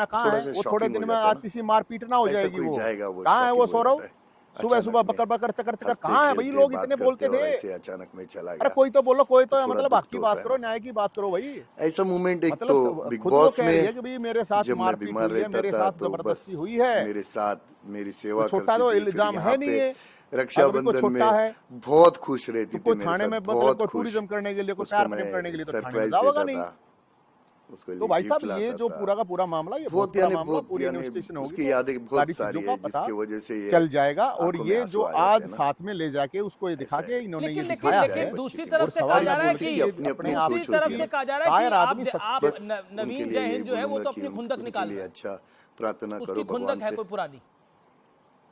जाना कहाँ थोड़ा है? सा वो थोड़े शॉकिंग दिन हो में जाता है आज ना, किसी मारपीट ना हो ऐसा जाएगी कोई वो। जाएगा वो कहाँ है वो शॉकिंग हो सौरभ? जाता है। सुबह सुबह अचानक में बकर चकर हंसते कहाँ है भाई? खेलते लोग बात इतने करते बोलते और थे। ऐसे अचानक में चला अरे गया, कोई तो बोलो, कोई तो तो थोड़ा मतलब दुख हक की तो बात होता है करो, ना। न्याय की बात करो भाई। ऐसा मोमेंट एक मतलब तो बिग खुद तो बॉस कह रही है में कि भाई मेरे साथ जब मैं मारपीट बीमार हुई है, रहता मेरे था साथ तो बस जबरदस्ती हुई है। मेरे साथ मेरी कोई सेवा छोटा करती तो थी। फिर इल्जाम यहाँ है नहीं पे है। अगर भाई कोई रक्षाबंधन छोटा में है बहुत खुश रहती तो थी कोई मेरे थाने साथ, में मतलब बहुत कोई खुश। टूरिज्म करने के लिए, कोई उसको प्यार प्रेम करने मैं के लिए तो थाने में सरप्राइज जाओगा देता नहीं। था, उसके तो लिए भाई साहब गिफ्ट ये लाता जो था। पूरा का पूरा मामला, ये बहुत बहुत बड़ा मामला, पूरी यानी इन्वेस्टिगेशन होगी उसकी तो यादें बहुत सारी चीजों सारी का है पता जिसकी वजह से ये चल जाएगा। और आंखों में ये जो आंसू आ जाते आज हैं ना। साथ में ले जाके उसको ये दिखा ऐसा के है। इन्होंने ये लेकिन दिखाया चाहे है। दूसरी बच्चे के तरफ और लिए, से कहा सवाल जा ये रहा है बोल रहे सबकी कि ये कि अपनी अपनी अपने आप दूसरी सोच होती तरफ है से ना। कहा जा रहा है कि कायर आप आदमी आप सच बस उनके नवीन लिए जय यही हिंद जो है वो बोलूंगा तो कि अपनी खुंदक उनके निकाल लिए रहा है। अच्छा प्रार्थना उसकी करो भगवान खुंदक है से, कोई पुरानी,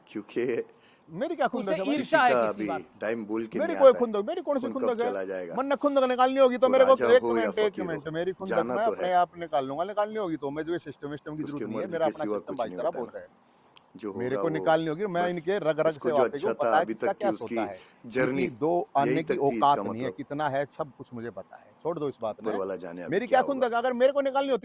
क्योंकि मेरी क्या खुंदक उसे है भाई? किसी ईर्षा है का किसी अभी बात की। टाइम बोल के मेरी नहीं कोई आता है खुंदक, मेरी कौन सी कौन कब खुंदक है? चला जाएगा। मन खुंदक निकालनी होगी तो वो मेरे को राजा एक हो या मिनट एक फकीर हो, मिनट, मेरी खुंदक जाना मैं तो अपने है, आप निकाल लूंगा। निकालनी होगी तो मैं जो सिस्टम की उसके जरूरत नहीं है, मर्जी मेरा के अपना सिवा सिस्टम कुछ नहीं भाईचारा होता है बहुत ना। है। जो मेरे होगा को वो निकालनी होगी, मैं बस इनके रग रग उसको से जो वाकिफ हूँ, अच्छा पता था है अभी किसका तक की क्या उसकी सोता है, जर्नी इनकी दो यही आने की तक थी, इसका औकात नहीं है, मतलब कितना है सब कुछ मुझे पता है, छोड़ दो इस बात ऊपर में, वाला जाने अभी मेरी क्या क्या होगा। खुंदक, अगर मेरे को निकालनी होती